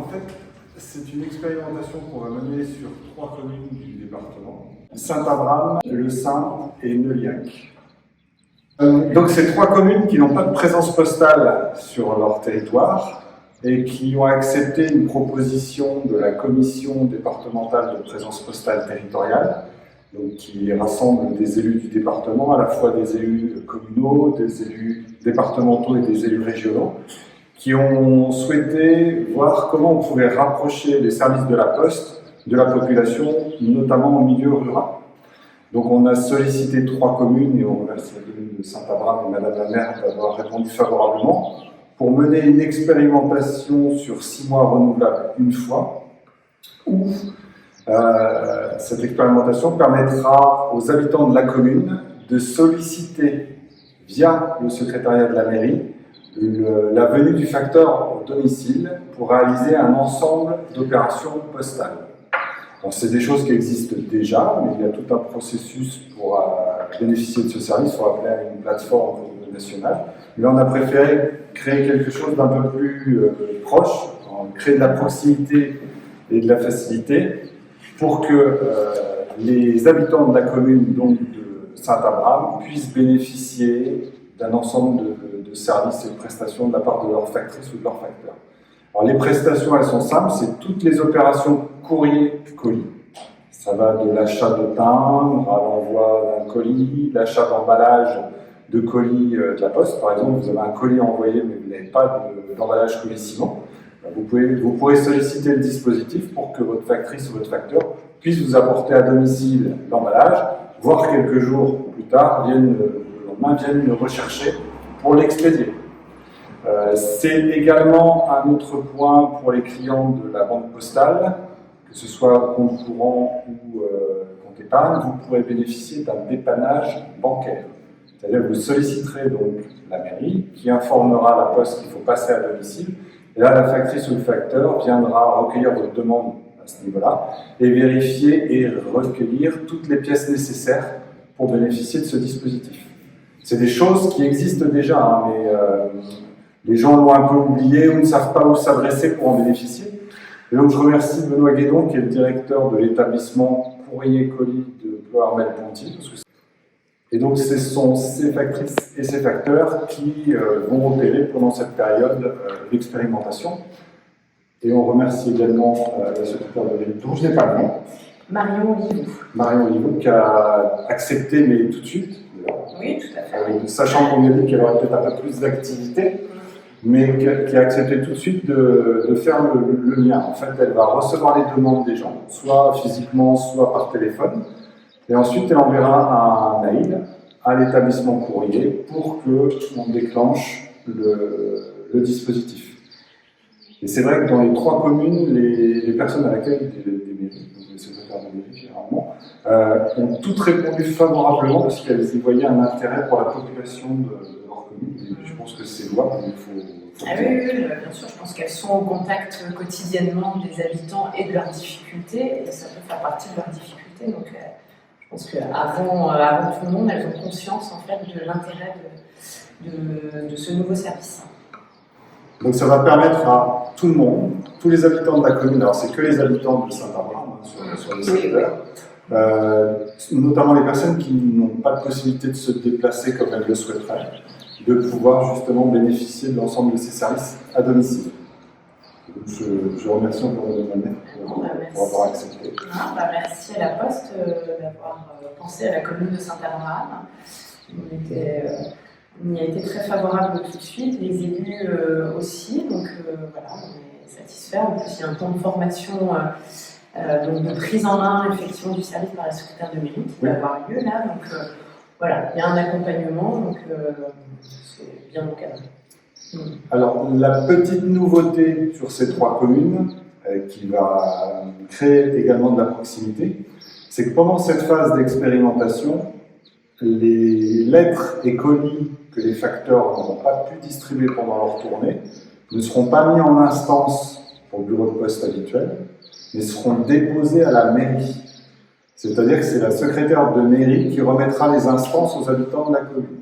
en fait, c'est une expérimentation qu'on va mener sur 3 communes du département. Saint-Abraham, Le Saint et Neuliac. Donc c'est 3 communes qui n'ont pas de présence postale sur leur territoire et qui ont accepté une proposition de la commission départementale de présence postale territoriale, donc qui rassemble des élus du département, à la fois des élus communaux, des élus départementaux et des élus régionaux, qui ont souhaité voir comment on pouvait rapprocher les services de la Poste de la population, notamment en milieu rural. Donc on a sollicité 3 communes, et on remercie la commune de Saint-Abraham et Madame la maire d'avoir répondu favorablement, pour mener une expérimentation sur 6 mois renouvelable une fois, où cette expérimentation permettra aux habitants de la commune de solliciter via le secrétariat de la mairie la venue du facteur au domicile pour réaliser un ensemble d'opérations postales. C'est des choses qui existent déjà, mais il y a tout un processus pour bénéficier de ce service. Il faut appeler à une plateforme nationale. Mais on a préféré créer quelque chose d'un peu plus proche, créer de la proximité et de la facilité pour que les habitants de la commune, donc de Saint-Abraham, puissent bénéficier d'un ensemble de services et de prestations de la part de leur factrice ou de leur facteur. Alors les prestations, elles sont simples, c'est toutes les opérations courrier-colis. Ça va de l'achat de timbre à l'envoi d'un colis, l'achat d'emballage de colis de la Poste. Par exemple, vous avez un colis envoyé mais vous n'avez pas d'emballage colissimo. Vous pourrez solliciter le dispositif pour que votre factrice ou votre facteur puisse vous apporter à domicile l'emballage, voire quelques jours plus tard, viennent le rechercher pour l'expédier. C'est également un autre point pour les clients de la banque postale, que ce soit compte courant ou compte épargne, vous pourrez bénéficier d'un dépannage bancaire. C'est-à-dire que vous solliciterez donc la mairie qui informera la Poste qu'il faut passer à domicile, et là la factrice ou le facteur viendra recueillir votre demande à ce niveau-là et vérifier et recueillir toutes les pièces nécessaires pour bénéficier de ce dispositif. C'est des choses qui existent déjà, hein, mais les gens l'ont un peu oublié ou ne savent pas où s'adresser pour en bénéficier. Et donc je remercie Benoît Guédon, qui est le directeur de l'établissement courrier-colis de Ploërmel-Ponty. Et donc ce sont ces factrices et ces facteurs qui vont opérer pendant cette période d'expérimentation. Et on remercie également la secrétaire de mairie, dont je n'ai pas le nom. Marion Olivaux. Marion Olivaux, qui a accepté, mais tout de suite. Oui, tout à fait. Sachant qu'on lui a dit qu'elle aurait peut-être un peu plus d'activité, mais qui a accepté tout de suite de faire le lien. En fait, elle va recevoir les demandes des gens, soit physiquement, soit par téléphone, et ensuite elle enverra un mail à l'établissement courrier pour qu'on déclenche le dispositif. Et c'est vrai que dans les 3 communes, les personnes à l'accueil des mairies, donc les secrétaires de mairie généralement, ont toutes répondu favorablement parce qu'elles y voyaient un intérêt pour la population de leur commune. Et je pense que c'est louable, il faut oui, bien sûr, je pense qu'elles sont au contact quotidiennement des habitants et de leurs difficultés, et ça peut faire partie de leurs difficultés. Donc je pense qu'avant tout le monde, elles ont conscience en fait de l'intérêt de ce nouveau service. Donc ça va permettre à tout le monde, tous les habitants de la commune, alors c'est que les habitants de Saint-Abraham sur les secteurs, notamment les personnes qui n'ont pas de possibilité de se déplacer comme elles le souhaiteraient, de pouvoir justement bénéficier de l'ensemble de ces services à domicile. Donc je remercie encore Madame la maire pour avoir accepté. Merci à la Poste d'avoir pensé à la commune de Saint-Abraham. On y a été très favorable tout de suite, les élus aussi, donc voilà, on est satisfaits. En plus, il y a un temps de formation, donc de prise en main effectivement du service par la secrétaire de mairie qui va avoir lieu là. Donc voilà, il y a un accompagnement, donc c'est bien encadré. Alors, la petite nouveauté sur ces 3 communes, qui va créer également de la proximité, c'est que pendant cette phase d'expérimentation, les lettres et colis que les facteurs n'auront pas pu distribuer pendant leur tournée ne seront pas mis en instance pour le bureau de poste habituel, mais seront déposés à la mairie. C'est-à-dire que c'est la secrétaire de mairie qui remettra les instances aux habitants de la commune.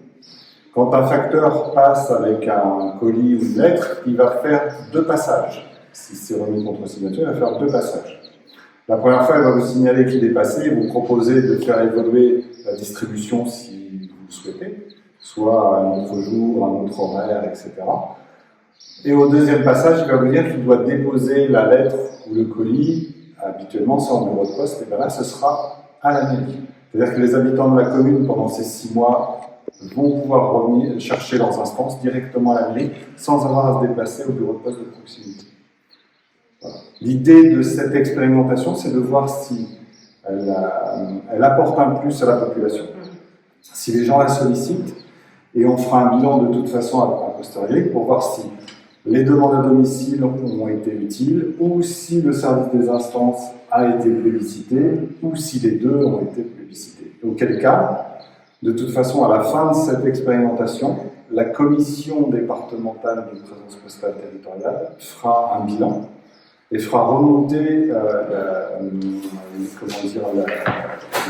Quand un facteur passe avec un colis ou une lettre, il va faire 2 passages. si c'est remis contre signature, il va faire 2 passages. La première fois, il va vous signaler qu'il est passé et vous proposer de faire évoluer la distribution si vous le souhaitez, soit à un autre jour, à un autre horaire, etc. Et au deuxième passage, il va vous dire qu'il doit déposer la lettre ou le colis, habituellement c'est en bureau de poste, et bien là ce sera à la mairie. C'est-à-dire que les habitants de la commune, pendant ces 6 mois, vont pouvoir revenir chercher leurs instances directement à la mairie, sans avoir à se déplacer au bureau de poste de proximité. Voilà. L'idée de cette expérimentation, c'est de voir si elle apporte un plus à la population, si les gens la sollicitent, et on fera un bilan de toute façon à posteriori pour voir si les demandes à domicile ont été utiles, ou si le service des instances a été plébiscité, ou si les deux ont été plébiscités. Auquel cas, de toute façon, à la fin de cette expérimentation, la commission départementale de présence postale territoriale fera un bilan et fera remonter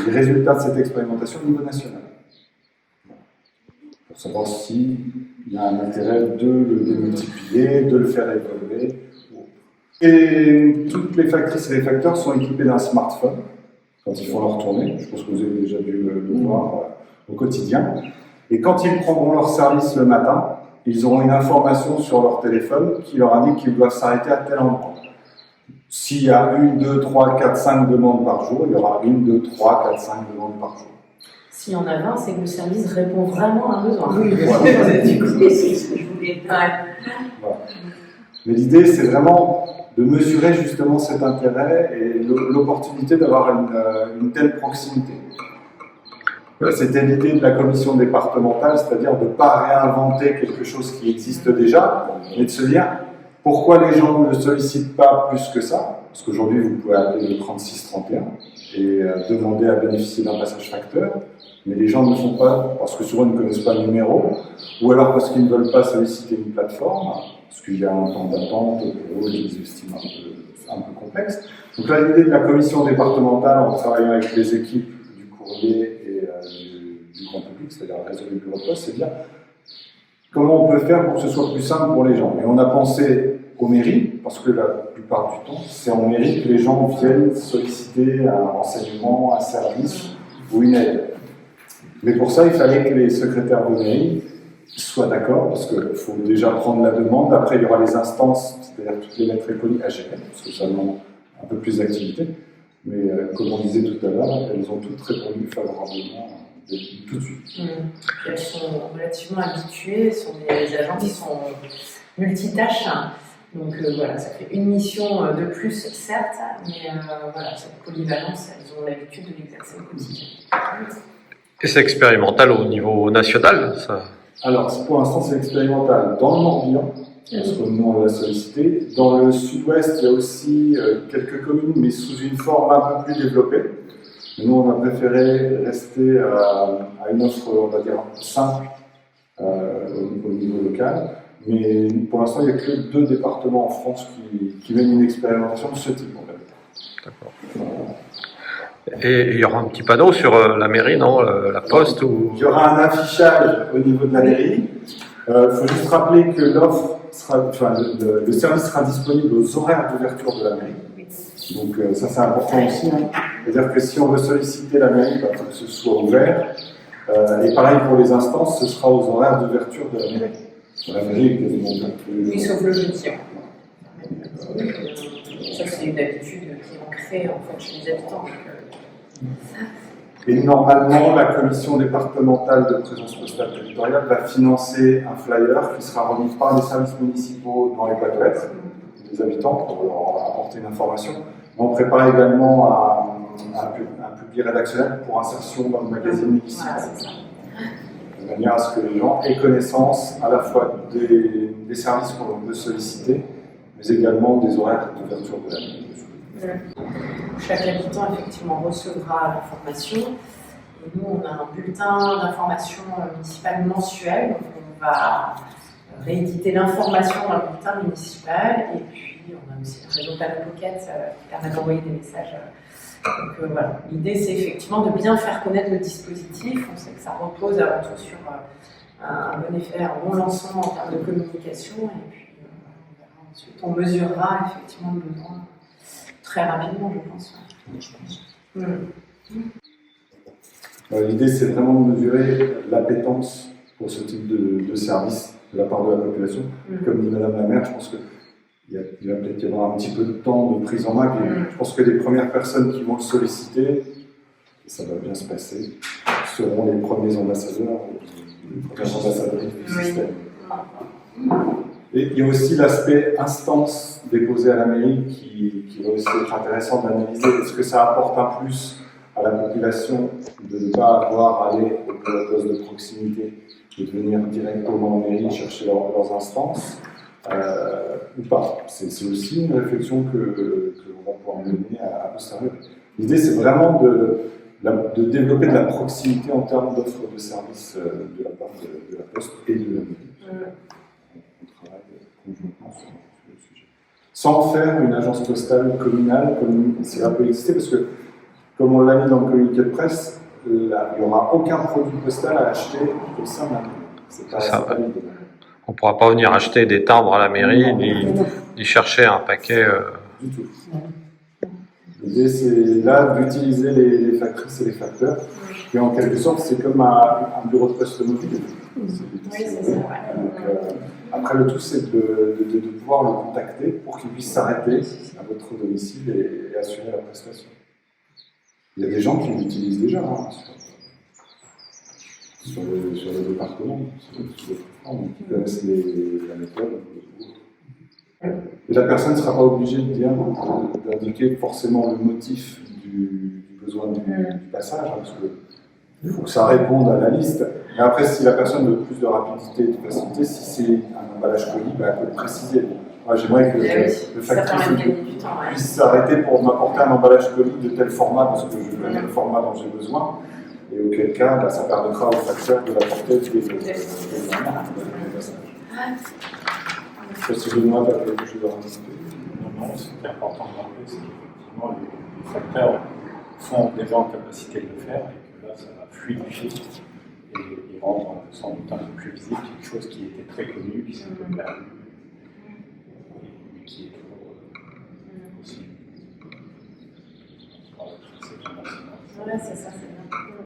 les résultats de cette expérimentation au niveau national. Pour savoir s'il y a un intérêt de le démultiplier, de le faire évoluer. Et toutes les factrices et les facteurs sont équipés d'un smartphone quand ils font leur tournée. Je pense que vous avez déjà dû le voir au quotidien. Et quand ils prendront leur service le matin, ils auront une information sur leur téléphone qui leur indique qu'ils doivent s'arrêter à tel endroit. S'il y a 1, 2, 3, 4, 5 demandes par jour, il y aura 1, 2, 3, 4, 5 demandes par jour. S'il y en a 20, c'est que le service répond vraiment à un besoin. Oui, voilà. Du coup, c'est ce que je voulais. Voilà. Mais l'idée, c'est vraiment de mesurer justement cet intérêt et l'opportunité d'avoir une telle proximité. C'était l'idée de la commission départementale, c'est-à-dire de ne pas réinventer quelque chose qui existe déjà, mais de se dire pourquoi les gens ne le sollicitent pas plus que ça. Parce qu'aujourd'hui, vous pouvez appeler le 3631 et demander à bénéficier d'un passage facteur, mais les gens ne le font pas parce que souvent ils ne connaissent pas le numéro, ou alors parce qu'ils ne veulent pas solliciter une plateforme, parce qu'il y a un temps d'attente pour eux qu'ils estiment un peu complexe. Donc là, l'idée de la commission départementale, en travaillant avec les équipes du courrier et du grand public, c'est-à-dire le réseau des bureaux de poste, c'est bien comment on peut faire pour que ce soit plus simple pour les gens. Et on a pensé aux mairies, parce que la plupart du temps, c'est en mairie que les gens viennent solliciter un renseignement, un service ou une aide. Mais pour ça, il fallait que les secrétaires de mairie soient d'accord, parce qu'il faut déjà prendre la demande. Après, il y aura les instances, c'est-à-dire toutes les lettres écolies à gérer, parce que ça demande un peu plus d'activité. Mais comme on disait tout à l'heure, elles ont toutes répondu favorablement tout de suite. Elles sont relativement habituées, ce sont des agents qui sont multitâches. Donc voilà, ça fait une mission de plus, certes, mais voilà, cette polyvalence, elles ont l'habitude de l'exercer au quotidien. Et c'est expérimental au niveau national, ça? Alors, pour l'instant, c'est expérimental dans le Morbihan, parce que nous, on l'a sollicité. Dans le sud-ouest, il y a aussi quelques communes, mais sous une forme un peu plus développée. Nous, on a préféré rester à une offre, on va dire, simple au niveau local. Mais pour l'instant, il n'y a que 2 départements en France qui mènent une expérimentation de ce type, en fait. D'accord. Et il y aura un petit panneau sur la mairie, non? La poste ou... Il y aura un affichage au niveau de la mairie. Il faut juste rappeler que le service sera disponible aux horaires d'ouverture de la mairie. Donc ça, c'est important aussi. Hein. C'est-à-dire que si on veut solliciter la mairie, il faut que ce soit ouvert. Et pareil pour les instances, ce sera aux horaires d'ouverture de la mairie. La mairie est quasiment ouverte tous les jours. Oui, sauf le jeudi. Ça, c'est une habitude qui est ancrée en fait, chez les habitants. Et normalement, la commission départementale de présence postale territoriale va financer un flyer qui sera remis par les services municipaux dans les boîtes aux lettres des habitants pour leur apporter une information. On prépare également un public rédactionnel pour insertion dans le magazine municipal. De manière à ce que les gens aient connaissance à la fois des services qu'on veut solliciter, mais également des horaires d'ouverture de la mairie. Chaque habitant, effectivement, recevra l'information. Et nous, on a un bulletin d'information municipale mensuel. Donc, on va rééditer l'information dans le bulletin municipal. Et puis, on a aussi le réseau Panel Pocket qui permet d'envoyer des messages. Donc, voilà. L'idée, c'est effectivement de bien faire connaître le dispositif. On sait que ça repose avant tout sur un bon effet, un bon lancement en termes de communication. Et puis, on verra Ensuite, on mesurera effectivement le besoin très rapidement, je pense. L'idée, c'est vraiment de mesurer l'appétence pour ce type de service de la part de la population. Comme dit Madame la maire, je pense qu'il va peut-être y avoir un petit peu de temps de prise en main. Je pense que les premières personnes qui vont le solliciter, et ça va bien se passer, seront les premiers ambassadeurs, les premières ambassadrices du système. Et il y a aussi l'aspect instance déposée à la mairie qui va aussi être intéressant d'analyser. Est-ce que ça apporte un plus à la population de ne pas avoir à aller au poste de proximité et de venir directement en mairie chercher leurs instances ou pas? C'est aussi une réflexion que l'on va pouvoir mener à posteriori. L'idée, c'est vraiment de développer de la proximité en termes d'offres de services de la part de la Poste et de la mairie. On travaille conjointement sur le sujet. Sans faire une agence postale communale comme cela peut exister, parce que, comme on l'a mis dans le communiqué de presse, il n'y aura aucun produit postal à acheter au sein de la mairie. C'est pas l'idée. On ne pourra pas venir acheter des timbres à la mairie, ni chercher un paquet. Du tout. L'idée, c'est là d'utiliser les factrices et les facteurs. Et en quelque sorte, c'est comme un bureau de poste mobile. Oui, c'est ça. Donc, après, le tout, c'est de pouvoir le contacter pour qu'il puisse s'arrêter à votre domicile et assurer la prestation. Il y a des gens qui l'utilisent déjà sur le département, qui connaissent la méthode. Et la personne ne sera pas obligée d'indiquer forcément le motif du besoin du passage, parce qu'il faut que ça réponde à la liste. Mais après, si la personne veut plus de rapidité et de facilité, si c'est un emballage colis, elle peut le préciser. Moi, j'aimerais que le factrice puisse s'arrêter pour m'apporter un emballage colis de tel format, parce que je connais le format dont j'ai besoin, et auquel cas, ça permettra au facteur de l'apporter dès le passage. Si je demande quelque chose à rajouter. Non, ce qui est important de rappeler, c'est qu'effectivement, les facteurs sont déjà en capacité de le faire et que là, ça va fluidifier et rendre sans doute un peu plus visible quelque chose qui était très connu, qui s'est un peu perdu et qui est toujours possible. Voilà, c'est ça.